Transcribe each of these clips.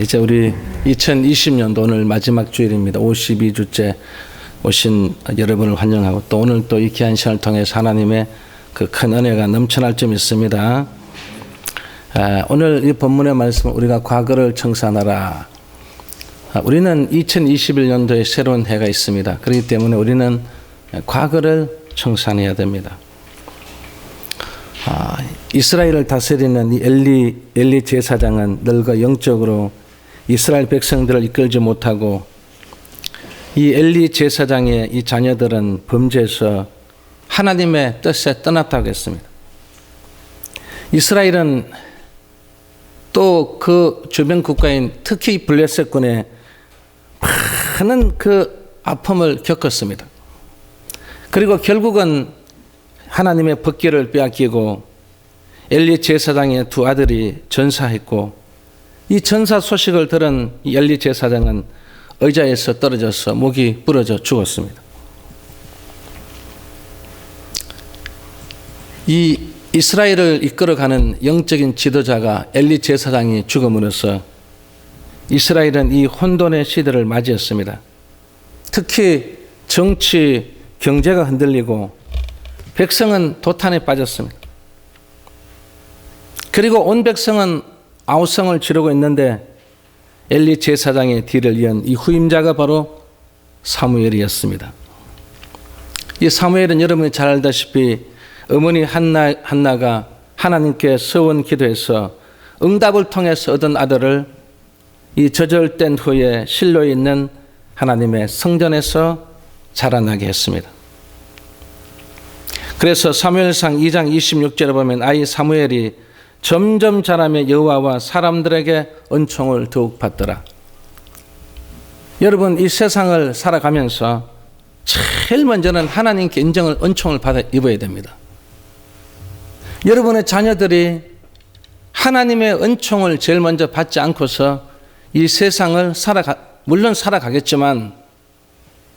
이제 우리 2020년도 오늘 마지막 주일입니다. 52주째 오신 여러분을 환영하고 또 오늘 또 이 귀한 시간을 통해서 하나님의 그 큰 은혜가 넘쳐날 점 있습니다. 오늘 이 본문의 말씀은 우리가 과거를 청산하라. 우리는 2021년도에 새로운 해가 있습니다. 그렇기 때문에 우리는 과거를 청산해야 됩니다. 이스라엘을 다스리는 이 엘리 제사장은 늙어 영적으로 이스라엘 백성들을 이끌지 못하고 이 엘리 제사장의 이 자녀들은 범죄해서 하나님의 뜻에 떠났다고 했습니다. 이스라엘은 또 그 주변 국가인 특히 블레셋군의 많은 그 아픔을 겪었습니다. 그리고 결국은 하나님의 법궤를 빼앗기고 엘리 제사장의 두 아들이 전사했고 이 전사 소식을 들은 엘리 제사장은 의자에서 떨어져서 목이 부러져 죽었습니다. 이 이스라엘을 이끌어가는 영적인 지도자가 엘리 제사장이 죽음으로써 이스라엘은 이 혼돈의 시대를 맞이했습니다. 특히 정치, 경제가 흔들리고 백성은 도탄에 빠졌습니다. 그리고 온 백성은 아우성을 지르고 있는데 엘리 제사장의 뒤를 이은 이 후임자가 바로 사무엘이었습니다. 이 사무엘은 여러분이 잘 알다시피 어머니 한나가 하나님께 서원 기도해서 응답을 통해서 얻은 아들을 이 저절된 후에 실로에 있는 하나님의 성전에서 자라나게 했습니다. 그래서 사무엘상 2장 26절에 보면 아이 사무엘이 점점 자라며 여호와와 사람들에게 은총을 더욱 받더라. 여러분 이 세상을 살아가면서 제일 먼저는 하나님께 인정을 은총을 받아 입어야 됩니다. 여러분의 자녀들이 하나님의 은총을 제일 먼저 받지 않고서 이 세상을 물론 살아가겠지만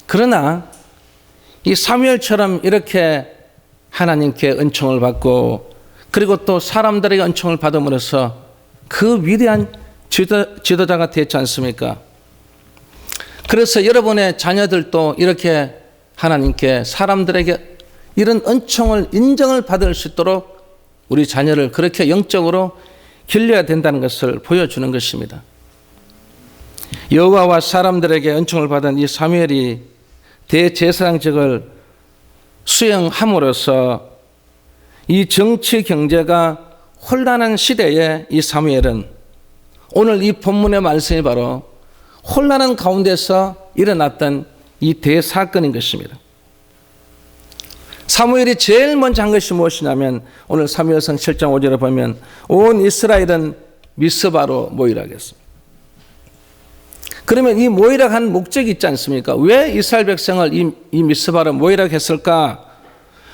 그러나 이 사무엘처럼 이렇게 하나님께 은총을 받고 그리고 또 사람들에게 은총을 받음으로써 그 위대한 지도자가 됐지 않습니까? 그래서 여러분의 자녀들도 이렇게 하나님께 사람들에게 이런 은총을 인정을 받을 수 있도록 우리 자녀를 그렇게 영적으로 길러야 된다는 것을 보여주는 것입니다. 여호와와 사람들에게 은총을 받은 이 사무엘이 대제사장직을 수행함으로써 이 정치 경제가 혼란한 시대에 이 사무엘은 오늘 이 본문의 말씀이 바로 혼란한 가운데서 일어났던 이 대사건인 것입니다. 사무엘이 제일 먼저 한 것이 무엇이냐면 오늘 사무엘상 7장 5절에 보면 온 이스라엘은 미스바로 모이라 하겠습니다. 그러면 이 모이라 한 목적이 있지 않습니까? 왜 이스라엘 백성을 이 미스바로 모이라 했을까?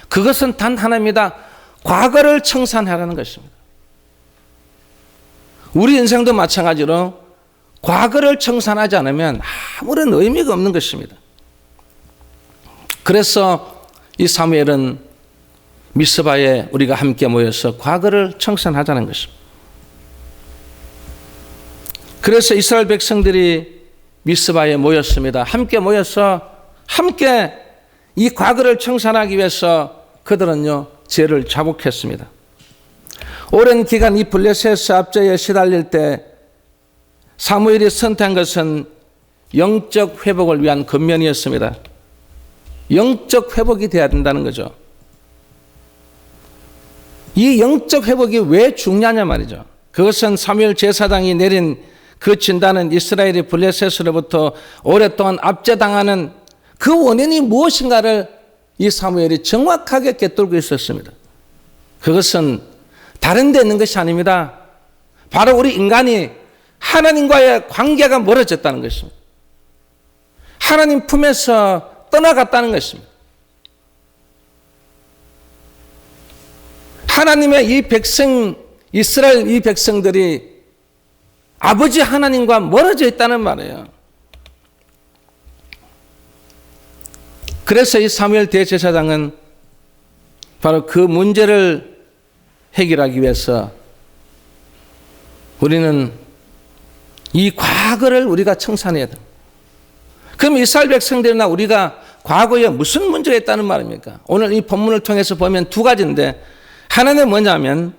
그것은 단 하나입니다. 과거를 청산하라는 것입니다. 우리 인생도 마찬가지로 과거를 청산하지 않으면 아무런 의미가 없는 것입니다. 그래서 이 사무엘은 미스바에 우리가 함께 모여서 과거를 청산하자는 것입니다. 그래서 이스라엘 백성들이 미스바에 모였습니다. 함께 모여서 함께 이 과거를 청산하기 위해서 그들은요 죄를 자복했습니다. 오랜 기간 이 블레셋 압제에 시달릴 때 사무엘이 선택한 것은 영적 회복을 위한 권면이었습니다. 영적 회복이 돼야 된다는 거죠. 이 영적 회복이 왜 중요하냐 말이죠. 그것은 사무엘 제사장이 내린 그 진단은 이스라엘이 블레셋으로부터 오랫동안 압제당하는 그 원인이 무엇인가를 이 사무엘이 정확하게 꿰뚫고 있었습니다. 그것은 다른 데 있는 것이 아닙니다. 바로 우리 인간이 하나님과의 관계가 멀어졌다는 것입니다. 하나님 품에서 떠나갔다는 것입니다. 하나님의 이 백성, 이스라엘 이 백성들이 아버지 하나님과 멀어져 있다는 말이에요. 그래서 이 사무엘 대제사장은 바로 그 문제를 해결하기 위해서 우리는 이 과거를 우리가 청산해야 됩니다. 그럼 이스라엘 백성들이나 우리가 과거에 무슨 문제가 있다는 말입니까? 오늘 이 본문을 통해서 보면 두 가지인데, 하나는 뭐냐면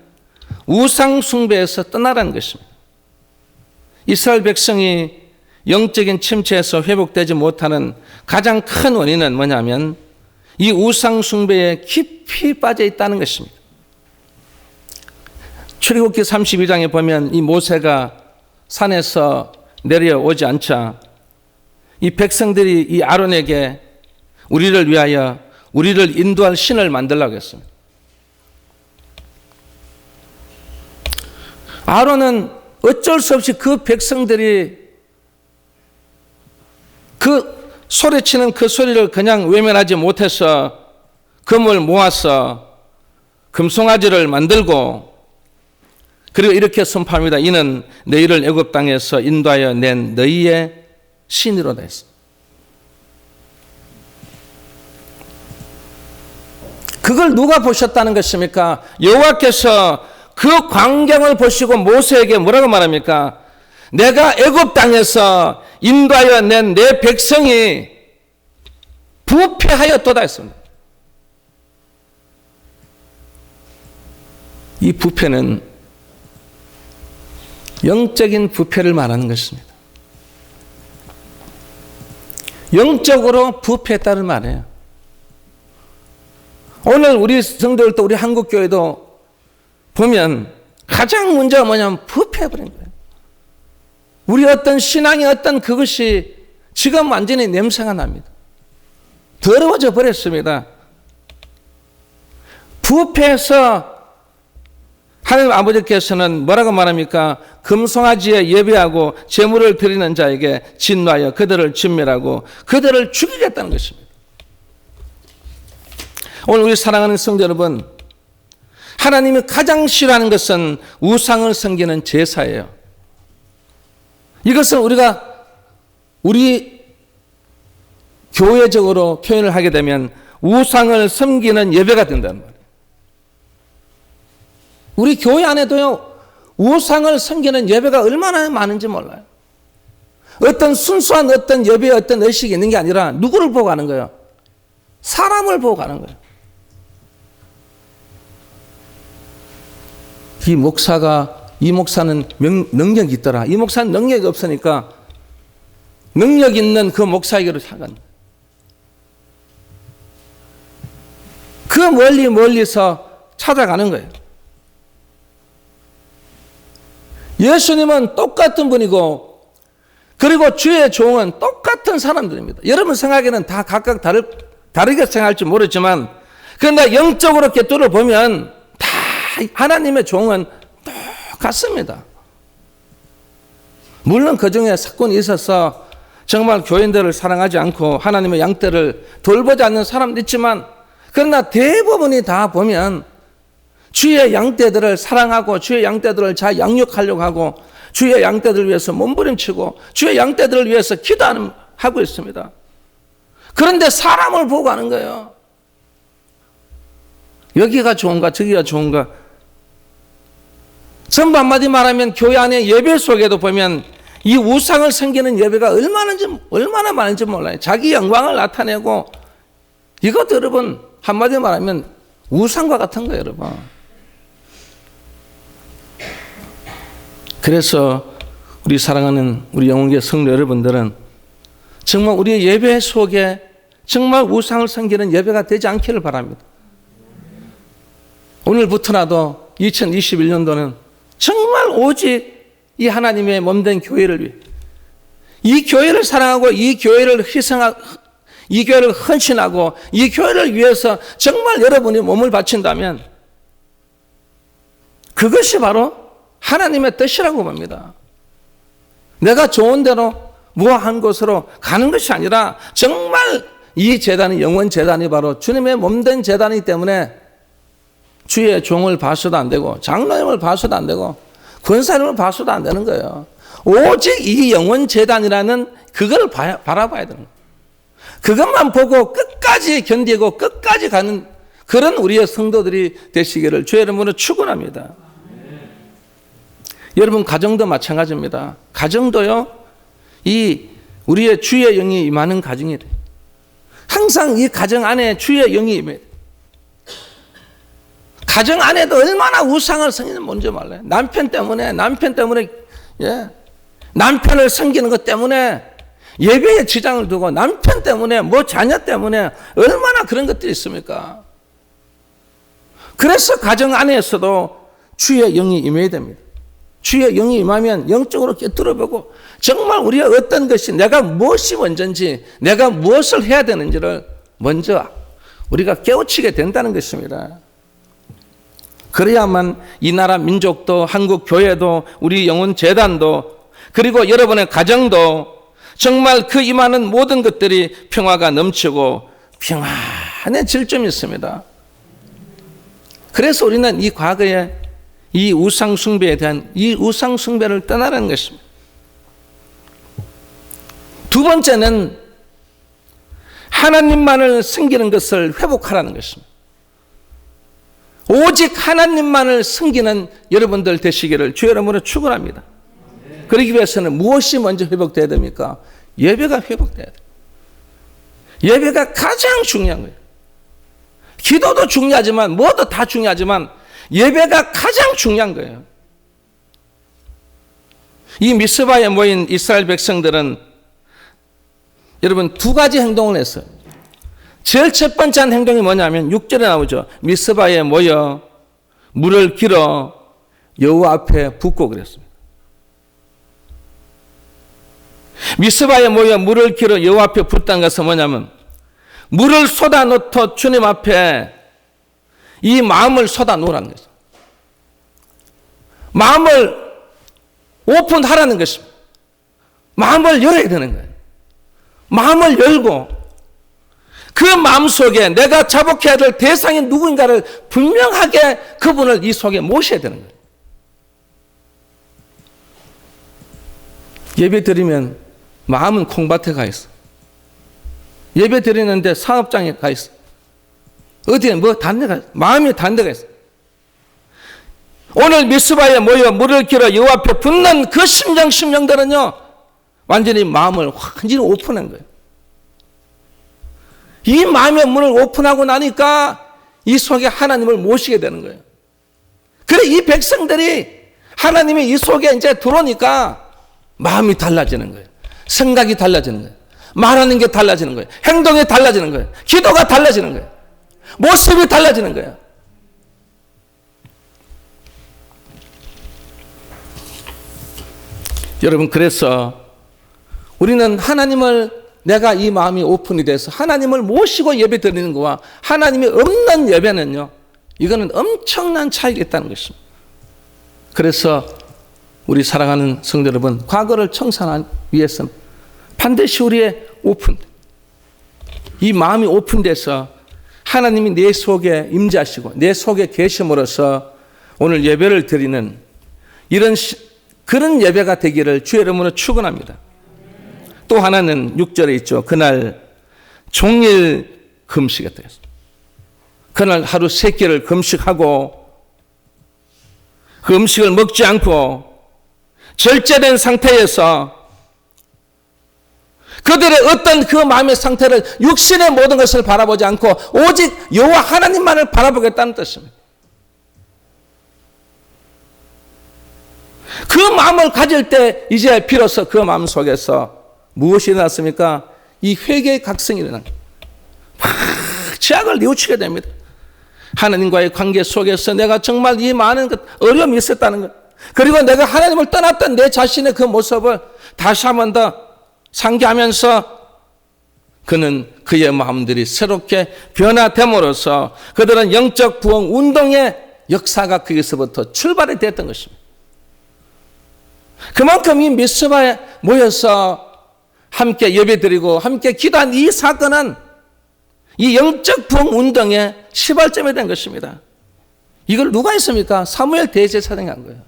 우상 숭배에서 떠나라는 것입니다. 이스라엘 백성이 영적인 침체에서 회복되지 못하는 가장 큰 원인은 뭐냐면 이 우상 숭배에 깊이 빠져 있다는 것입니다. 출애굽기 32장에 보면 이 모세가 산에서 내려오지 않자 이 백성들이 이 아론에게 우리를 위하여 우리를 인도할 신을 만들라고 했습니다. 아론은 어쩔 수 없이 그 백성들이 그 소리치는 그 소리를 그냥 외면하지 못해서 금을 모아서 금송아지를 만들고, 그리고 이렇게 선포합니다. 이는 너희를 애굽 땅에서 인도하여 낸 너희의 신이로다 했습니다. 그걸 누가 보셨다는 것입니까? 여호와께서 그 광경을 보시고 모세에게 뭐라고 말합니까? 내가 애굽 땅에서 인도하여 낸 내 백성이 부패하였도다 했습니다. 이 부패는 영적인 부패를 말하는 것입니다. 영적으로 부패했다는 말이에요. 오늘 우리 성도들도 우리 한국교회도 보면 가장 문제가 뭐냐면 부패해버린 거예요. 우리 어떤 신앙의 어떤 그것이 지금 완전히 냄새가 납니다. 더러워져 버렸습니다. 부패해서 하나님 아버지께서는 뭐라고 말합니까? 금송아지에 예배하고 제물을 드리는 자에게 진노하여 그들을 진멸하고 그들을 죽이겠다는 것입니다. 오늘 우리 사랑하는 성도 여러분, 하나님이 가장 싫어하는 것은 우상을 섬기는 제사예요. 이것을 우리 교회적으로 표현을 하게 되면 우상을 섬기는 예배가 된다는 말이에요. 우리 교회 안에도요, 우상을 섬기는 예배가 얼마나 많은지 몰라요. 어떤 순수한 어떤 예배의 어떤 의식이 있는 게 아니라 누구를 보고 가는 거예요? 사람을 보고 가는 거예요. 이 목사는 능력이 있더라. 이 목사는 능력이 없으니까 능력 있는 그 목사에게로 향한 그 멀리서 찾아가는 거예요. 예수님은 똑같은 분이고, 그리고 주의 종은 똑같은 사람들입니다. 여러분 생각에는 다 각각 다르게 생각할지 모르지만, 그러나 영적으로 꿰뚫어 보면 다 하나님의 종은 똑같습니다. 물론 그 중에 사건이 있어서 정말 교인들을 사랑하지 않고 하나님의 양떼를 돌보지 않는 사람도 있지만, 그러나 대부분이 다 보면 주의 양떼들을 사랑하고 주의 양떼들을 잘 양육하려고 하고 주의 양떼들을 위해서 몸부림치고 주의 양떼들을 위해서 기도하고 있습니다. 그런데 사람을 보고 하는 거예요. 여기가 좋은가 저기가 좋은가. 전부 한마디 말하면 교회 안에 예배 속에도 보면 이 우상을 섬기는 예배가 얼마나 많은지 몰라요. 자기 영광을 나타내고, 이것도 여러분 한마디 말하면 우상과 같은 거예요, 여러분. 그래서 우리 사랑하는 우리 영혼교회 성도 여러분들은 정말 우리의 예배 속에 정말 우상을 섬기는 예배가 되지 않기를 바랍니다. 오늘부터라도 2021년도는 정말 오직 이 하나님의 몸된 교회를 위해, 이 교회를 사랑하고 이 교회를 이 교회를 헌신하고 이 교회를 위해서 정말 여러분이 몸을 바친다면 그것이 바로 하나님의 뜻이라고 봅니다. 내가 좋은 대로 무한 곳으로 가는 것이 아니라 정말 이 제단이 영원 제단이 바로 주님의 몸된 제단이기 때문에 주의 종을 봐서도 안 되고 장로님을 봐서도 안 되고 권사님을 봐서도 안 되는 거예요. 오직 이 영원 제단이라는 그걸 바라봐야 되는 거예요. 그것만 보고 끝까지 견디고 끝까지 가는 그런 우리의 성도들이 되시기를 주의 이름으로 축원합니다. 여러분 가정도 마찬가지입니다. 가정도요, 이 우리의 주의 영이 임하는 가정이래. 항상 이 가정 안에 주의 영이 임해. 가정 안에도 얼마나 우상을 섬기는 뭔지 몰라요. 남편 때문에 예, 남편을 섬기는 것 때문에 예배에 지장을 두고 남편 때문에 뭐 자녀 때문에 얼마나 그런 것들이 있습니까? 그래서 가정 안에서도 주의 영이 임해야 됩니다. 주의 영이 임하면 영적으로 꿰뚫어보고 정말 우리가 어떤 것이 내가 무엇이 먼저인지 내가 무엇을 해야 되는지를 먼저 우리가 깨우치게 된다는 것입니다. 그래야만 이 나라 민족도 한국 교회도 우리 영혼 재단도 그리고 여러분의 가정도 정말 그 임하는 모든 것들이 평화가 넘치고 평안해질 점이 있습니다. 그래서 우리는 이 과거에 이 우상 숭배에 대한 이 우상 숭배를 떠나라는 것입니다. 두 번째는 하나님만을 섬기는 것을 회복하라는 것입니다. 오직 하나님만을 섬기는 여러분들 되시기를 주의 이름으로 축원합니다. 그러기 위해서는 무엇이 먼저 회복돼야 됩니까? 예배가 회복돼야 돼요. 예배가 가장 중요한 거예요. 기도도 중요하지만 뭐도 다 중요하지만 예배가 가장 중요한 거예요. 이 미스바에 모인 이스라엘 백성들은 여러분 두 가지 행동을 했어요. 제일 첫 번째 한 행동이 뭐냐면 6절에 나오죠. 미스바에 모여 물을 길어 여호와 앞에 붓고 그랬습니다. 미스바에 모여 물을 길어 여호와 앞에 붓다는 것은 뭐냐면 물을 쏟아 놓고 주님 앞에 이 마음을 쏟아 놓으라는 거죠. 마음을 오픈하라는 것입니다. 마음을 열어야 되는 거예요. 마음을 열고 그 마음 속에 내가 자복해야 될 대상이 누구인가를 분명하게 그분을 이 속에 모셔야 되는 거예요. 예배 드리면 마음은 콩밭에 가 있어. 예배 드리는데 사업장에 가 있어. 어디에 뭐 다른 데 가 있어. 마음이 다른 데 가 있어. 오늘 미스바에 모여 물을 길어 여호와 앞에 붓는 그 심령들은요 완전히 마음을 완전히 오픈한 거예요. 이 마음의 문을 오픈하고 나니까 이 속에 하나님을 모시게 되는 거예요. 그래 이 백성들이 하나님이 이 속에 이제 들어오니까 마음이 달라지는 거예요. 생각이 달라지는 거예요. 말하는 게 달라지는 거예요. 행동이 달라지는 거예요. 기도가 달라지는 거예요. 모습이 달라지는 거예요. 여러분 그래서 우리는 하나님을 내가 이 마음이 오픈이 돼서 하나님을 모시고 예배 드리는 거와 하나님이 없는 예배는요 이거는 엄청난 차이가 있다는 것입니다. 그래서 우리 사랑하는 성도 여러분 과거를 청산하기 위해서는 반드시 우리의 이 마음이 오픈돼서 하나님이 내 속에 임재하시고 내 속에 계심으로써 오늘 예배를 드리는 그런 예배가 되기를 주의 이름으로 축원합니다. 또 하나는 6절에 있죠. 그날 종일 금식했다 했습니다. 그날 하루 3끼를 금식하고 그 음식을 먹지 않고 절제된 상태에서 그들의 어떤 그 마음의 상태를 육신의 모든 것을 바라보지 않고 오직 여호와 하나님만을 바라보겠다는 뜻입니다. 그 마음을 가질 때 이제 비로소 그 마음 속에서 무엇이 일어났습니까? 이 회개의 각성이 일어납니다. 막 죄악을 뉘우치게 됩니다. 하나님과의 관계 속에서 내가 정말 이 많은 어려움이 있었다는 것 그리고 내가 하나님을 떠났던 내 자신의 그 모습을 다시 한 번 더 상기하면서 그는 그의 마음들이 새롭게 변화됨으로써 그들은 영적 부흥 운동의 역사가 거기서부터 출발이 됐던 것입니다. 그만큼 이 미스바에 모여서 함께 예배드리고 함께 기도한 이 사건은 이 영적 부흥 운동의 시발점이 된 것입니다. 이걸 누가 했습니까? 사무엘 대제사장이 한 거예요.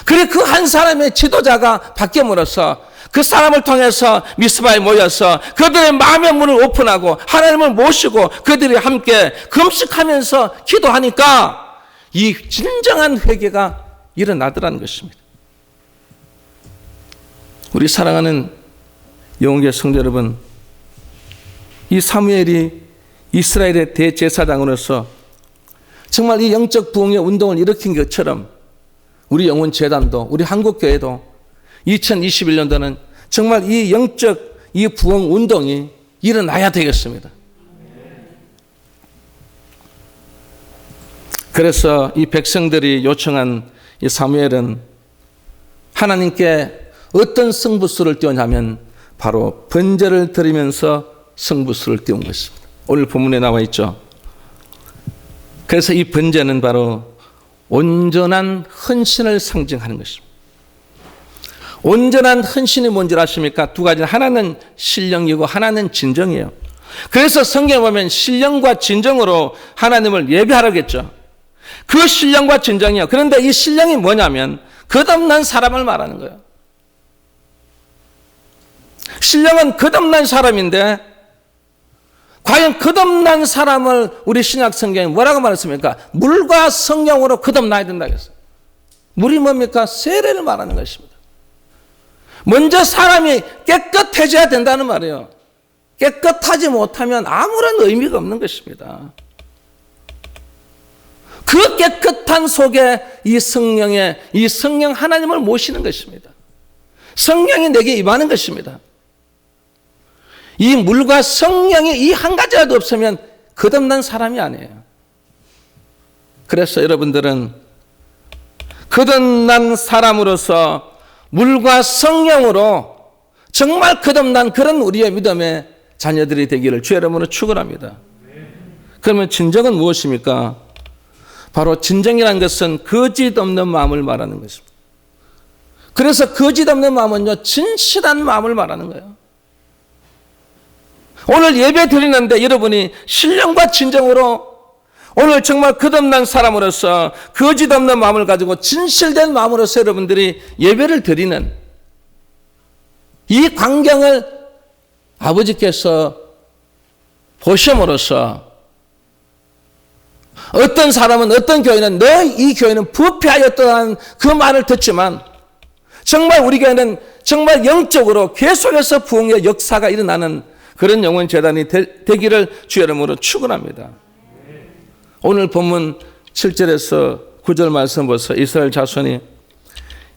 그래 그 한 사람의 지도자가 바뀌므로써 그 사람을 통해서 미스바에 모여서 그들의 마음의 문을 오픈하고 하나님을 모시고 그들이 함께 금식하면서 기도하니까 이 진정한 회개가 일어나더라는 것입니다. 우리 사랑하는 영혼교회 성도 여러분, 이 사무엘이 이스라엘의 대제사장으로서 정말 이 영적 부흥의 운동을 일으킨 것처럼 우리 영혼재단도, 우리 한국교회도 2021년도는 정말 이 영적 이 부흥 운동이 일어나야 되겠습니다. 그래서 이 백성들이 요청한 이 사무엘은 하나님께 어떤 승부수를 띄우냐면 바로 번제를 드리면서 승부수를 띄운 것입니다. 오늘 본문에 나와 있죠. 그래서 이 번제는 바로 온전한 헌신을 상징하는 것입니다. 온전한 헌신이 뭔지 아십니까? 두 가지. 하나는 신령이고 하나는 진정이에요. 그래서 성경에 보면 신령과 진정으로 하나님을 예배하라고 했죠. 그 신령과 진정이요. 그런데 이 신령이 뭐냐면 끝없는 사람을 말하는 거예요. 신령은 끝없는 사람인데 과연 끝없는 사람을 우리 신약 성경에 뭐라고 말했습니까? 물과 성령으로 끝없나야 된다고 했어요. 물이 뭡니까? 세례를 말하는 것입니다. 먼저 사람이 깨끗해져야 된다는 말이에요. 깨끗하지 못하면 아무런 의미가 없는 것입니다. 그 깨끗한 속에 이 성령 하나님을 모시는 것입니다. 성령이 내게 임하는 것입니다. 이 물과 성령이 이 한 가지라도 없으면 끝없는 사람이 아니에요. 그래서 여러분들은 끝없는 사람으로서 물과 성령으로 정말 끝없는 그런 우리의 믿음의 자녀들이 되기를 주의 이름으로 축원합니다. 그러면 진정은 무엇입니까? 바로 진정이라는 것은 거짓 없는 마음을 말하는 것입니다. 그래서 거짓 없는 마음은요, 진실한 마음을 말하는 거예요. 오늘 예배 드리는데 여러분이 신령과 진정으로 오늘 정말 끝없는 사람으로서 거짓 없는 마음을 가지고 진실된 마음으로서 여러분들이 예배를 드리는 이 광경을 아버지께서 보심으로써 어떤 사람은 어떤 교회는 이 교회는 부패하였다는 그 말을 듣지만 정말 우리 교회는 정말 영적으로 계속해서 부흥의 역사가 일어나는 그런 영혼재단이 되기를 주의 이름으로 축원합니다. 오늘 본문 7절에서 9절 말씀 보세요. 이스라엘 자손이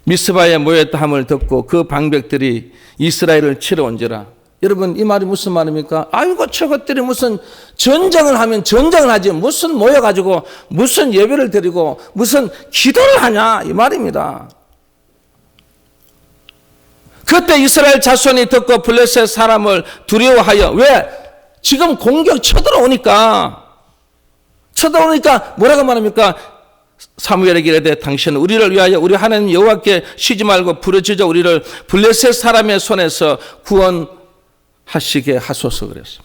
미스바에 모였다 함을 듣고 그 방백들이 이스라엘을 치러 온지라. 여러분 이 말이 무슨 말입니까? 아이고 저것들이 무슨 전쟁을 하면 전쟁을 하지 무슨 모여가지고 무슨 예배를 드리고 무슨 기도를 하냐 이 말입니다. 그때 이스라엘 자손이 듣고 블레셋 사람을 두려워하여 왜? 지금 공격 쳐들어오니까 뭐라고 말합니까? 사무엘에게 이르되 당신은 우리를 위하여 우리 하나님 여호와께 쉬지 말고 부르짖어 우리를 블레셋 사람의 손에서 구원하시게 하소서 그랬습니다.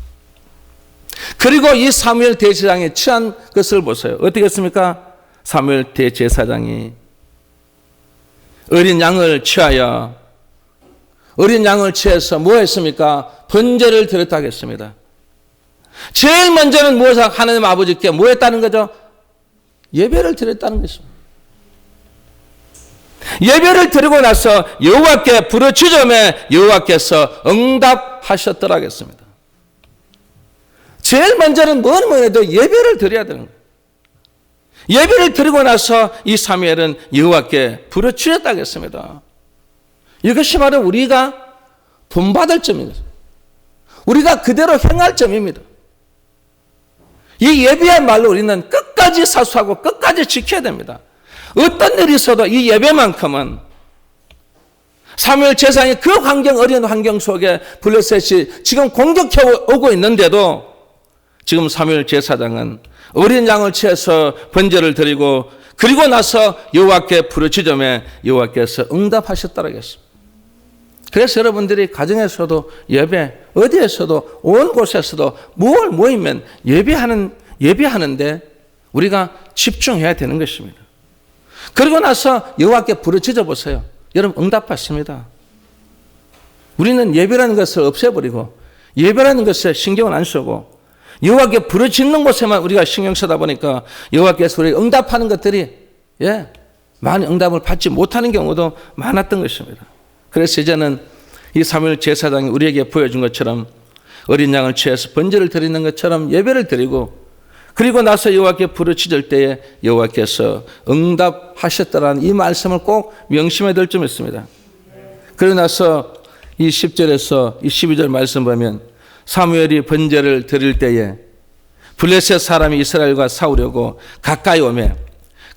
그리고 이 사무엘 대제사장이 취한 것을 보세요. 어떻게 했습니까? 사무엘 대제사장이 어린 양을 취해서 뭐 했습니까? 번제를 드렸다고 했습니다. 제일 먼저는 무엇을 하나님 아버지께 뭐 했다는 거죠? 예배를 드렸다는 것입니다. 예배를 드리고 나서 여호와께 부르짖음에 여호와께서 응답하셨더라고 했습니다. 제일 먼저는 뭐해도 예배를 드려야 되는 거예요. 예배를 드리고 나서 이 사무엘은 여호와께 부르짖었다고 했습니다. 이것이 바로 우리가 본받을 점입니다. 우리가 그대로 행할 점입니다. 이 예배야말로 우리는 끝까지 사수하고 끝까지 지켜야 됩니다. 어떤 일이 있어도 이 예배만큼은 사무엘 제사장이 그 어려운 환경 속에 블레셋이 지금 공격해 오고 있는데도 지금 사무엘 제사장은 어린 양을 취해서 번제를 드리고 그리고 나서 여호와께 부르짖음에 여호와께서 응답하셨다고 했습니다. 그래서 여러분들이 가정에서도 예배, 어디에서도 온 곳에서도 뭘 모이면 예배하는데 우리가 집중해야 되는 것입니다. 그리고 나서 여호와께 부르짖어 보세요. 여러분 응답받습니다. 우리는 예배라는 것을 없애버리고 예배라는 것에 신경을 안 쓰고 여호와께 부르짖는 곳에만 우리가 신경 쓰다 보니까 여호와께서 우리 응답하는 것들이 많은 응답을 받지 못하는 경우도 많았던 것입니다. 그래서 이제는 이 사무엘 제사장이 우리에게 보여준 것처럼 어린 양을 취해서 번제를 드리는 것처럼 예배를 드리고 그리고 나서 여호와께 부르짖을 때에 여호와께서 응답하셨다라는 이 말씀을 꼭 명심해야 될 점 있습니다. 그러고 나서 이 10절에서 이 12절 말씀 보면 사무엘이 번제를 드릴 때에 블레셋 사람이 이스라엘과 싸우려고 가까이 오매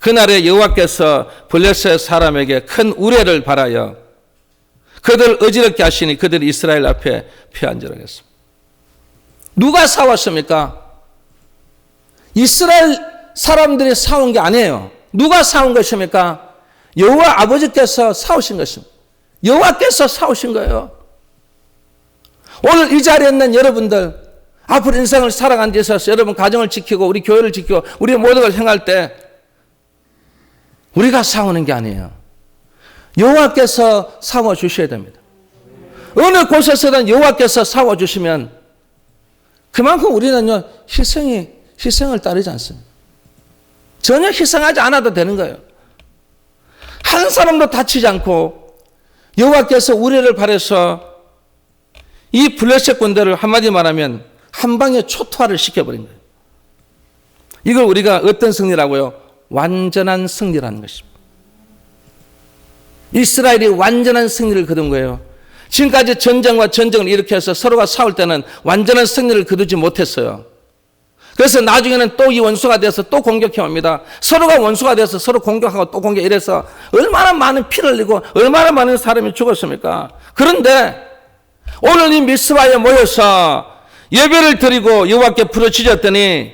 그날에 여호와께서 블레셋 사람에게 큰 우레를 발하여 그들을 어지럽게 하시니 그들이 이스라엘 앞에 피한지라 했습니다. 누가 싸웠습니까? 이스라엘 사람들이 싸운 게 아니에요. 누가 싸운 것입니까? 여호와 아버지께서 싸우신 것입니다. 여호와께서 싸우신 거예요. 오늘 이 자리에 있는 여러분들 앞으로 인생을 살아가는 데 있어서 여러분 가정을 지키고 우리 교회를 지키고 우리 모든 걸 행할 때 우리가 싸우는 게 아니에요. 여호와께서 싸워주셔야 됩니다. 어느 곳에서든 여호와께서 싸워주시면 그만큼 우리는요 희생을 따르지 않습니다. 전혀 희생하지 않아도 되는 거예요. 한 사람도 다치지 않고 여호와께서 우레를 발해서 이 블레셋 군대를 한마디 말하면 한 방에 초토화를 시켜버린 거예요. 이걸 우리가 어떤 승리라고요? 완전한 승리라는 것입니다. 이스라엘이 완전한 승리를 거둔 거예요. 지금까지 전쟁과 전쟁을 일으켜서 서로가 싸울 때는 완전한 승리를 거두지 못했어요. 그래서 나중에는 또 이 원수가 돼서 또 공격해 옵니다. 서로가 원수가 돼서 서로 공격하고 또 공격 이래서 얼마나 많은 피를 흘리고 얼마나 많은 사람이 죽었습니까? 그런데 오늘 이 미스바에 모여서 예배를 드리고 여호와께 부르짖었더니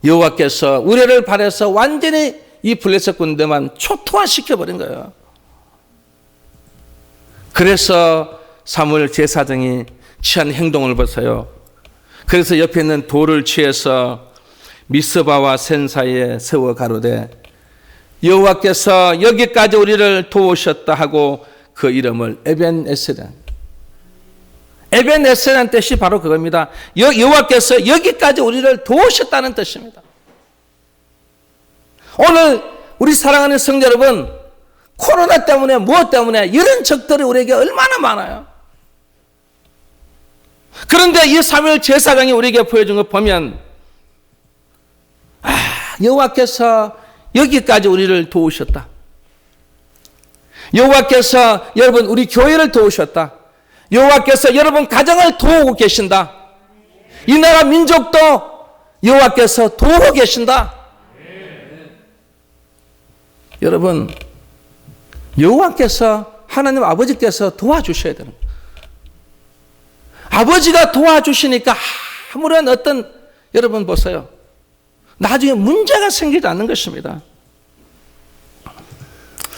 여호와께서 우레를 발해서 완전히 이 블레셋 군대만 초토화시켜버린 거예요. 그래서 사무엘 제사장이 취한 행동을 보세요. 그래서 옆에 있는 돌을 취해서 미스바와 센 사이에 세워 가로되 여호와께서 여기까지 우리를 도우셨다 하고 그 이름을 에벤에셀이라. 에벤에셀이라는 뜻이 바로 그겁니다. 여호와께서 여기까지 우리를 도우셨다는 뜻입니다. 오늘 우리 사랑하는 성도 여러분, 코로나 때문에 무엇 때문에 이런 적들이 우리에게 얼마나 많아요. 그런데 이 사무엘 제사장이 우리에게 보여준 거 보면 여호와께서 여기까지 우리를 도우셨다. 여호와께서 여러분 우리 교회를 도우셨다. 여호와께서 여러분 가정을 도우고 계신다. 이 나라 민족도 여호와께서 도우고 계신다. 여러분 여호와께서 하나님 아버지께서 도와주셔야 되는 거예요. 아버지가 도와주시니까 아무런 어떤 여러분 보세요. 나중에 문제가 생기지 않는 것입니다.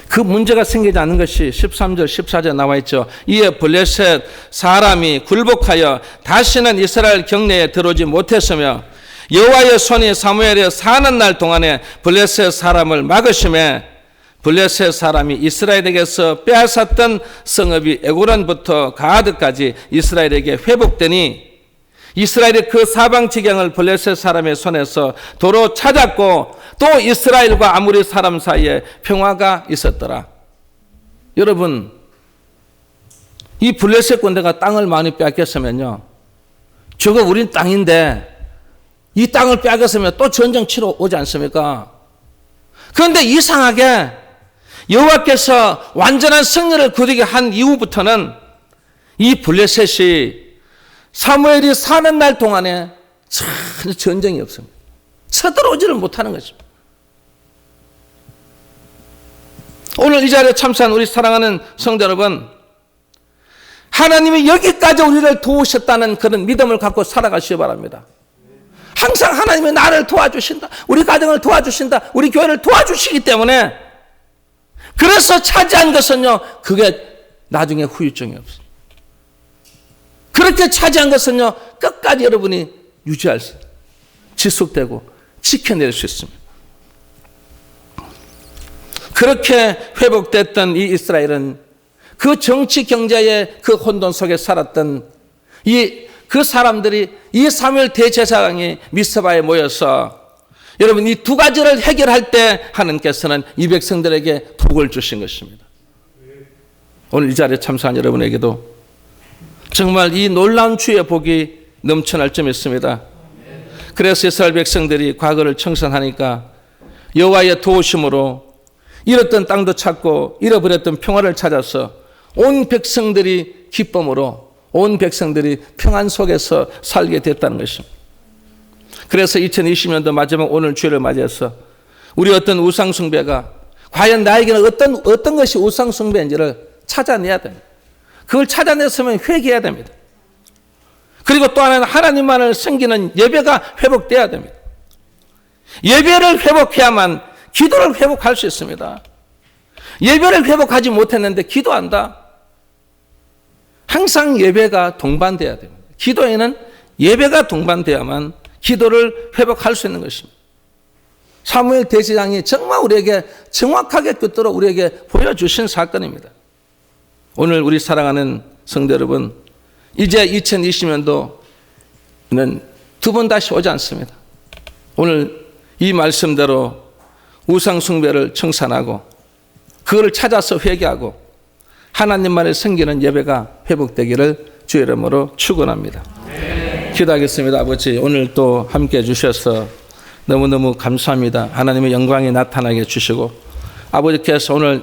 그 문제가 생기지 않는 것이 13절 14절에 나와 있죠. 이에 블레셋 사람이 굴복하여 다시는 이스라엘 경내에 들어오지 못했으며 여호와의 손이 사무엘에 사는 날 동안에 블레셋 사람을 막으심에 블레셋 사람이 이스라엘에게서 빼앗았던 성읍이 에고란부터 가드까지 이스라엘에게 회복되니 이스라엘이 그 사방 지경을 블레셋 사람의 손에서 도로 찾았고 또 이스라엘과 아무리 사람 사이에 평화가 있었더라. 여러분 이 블레셋 군대가 땅을 많이 빼앗겼으면요 저거 우린 땅인데 이 땅을 빼앗겼으면 또 전쟁 치러 오지 않습니까? 그런데 이상하게 여호와께서 완전한 승리를 거두게 한 이후부터는 이 블레셋이 사무엘이 사는 날 동안에 전혀 전쟁이 없습니다. 쳐들어오지를 못하는 것입니다. 오늘 이 자리에 참석한 우리 사랑하는 성도 여러분, 하나님이 여기까지 우리를 도우셨다는 그런 믿음을 갖고 살아가시기 바랍니다. 항상 하나님이 나를 도와주신다. 우리 가정을 도와주신다. 우리 교회를 도와주시기 때문에 그래서 차지한 것은요. 그게 나중에 후유증이 없어요. 그렇게 차지한 것은요. 끝까지 여러분이 유지할 수 지속되고 지켜낼 수 있습니다. 그렇게 회복됐던 이 이스라엘은 그 정치 경제의 그 혼돈 속에 살았던 그 사람들이 이 사무엘 대제사장이 미스바에 모여서 여러분 이 두 가지를 해결할 때 하나님께서는 이 백성들에게 복을 주신 것입니다. 오늘 이 자리에 참석한 여러분에게도 정말 이 놀라운 주의 복이 넘쳐날 점 있습니다. 그래서 이스라엘 백성들이 과거를 청산하니까 여호와의 도우심으로 잃었던 땅도 찾고 잃어버렸던 평화를 찾아서 온 백성들이 기쁨으로 온 백성들이 평안 속에서 살게 됐다는 것입니다. 그래서 2020년도 마지막 오늘 주일을 맞이해서 우리 어떤 우상숭배가 과연 나에게는 어떤 것이 우상숭배인지를 찾아내야 됩니다. 그걸 찾아냈으면 회개해야 됩니다. 그리고 또 하나는 하나님만을 섬기는 예배가 회복돼야 됩니다. 예배를 회복해야만 기도를 회복할 수 있습니다. 예배를 회복하지 못했는데 기도한다? 항상 예배가 동반돼야 됩니다. 기도에는 예배가 동반돼야만 기도를 회복할 수 있는 것입니다. 사무엘 대제사장이 정말 우리에게 정확하게 끝도록 우리에게 보여주신 사건입니다. 오늘 우리 사랑하는 성도 여러분, 이제 2020년도는 두 번 다시 오지 않습니다. 오늘 이 말씀대로 우상 숭배를 청산하고 그거를 찾아서 회개하고 하나님만을 섬기는 예배가 회복되기를 주의 이름으로 축원합니다. 기도하겠습니다. 아버지, 오늘 또 함께 해주셔서 너무너무 감사합니다. 하나님의 영광이 나타나게 해주시고 아버지께서 오늘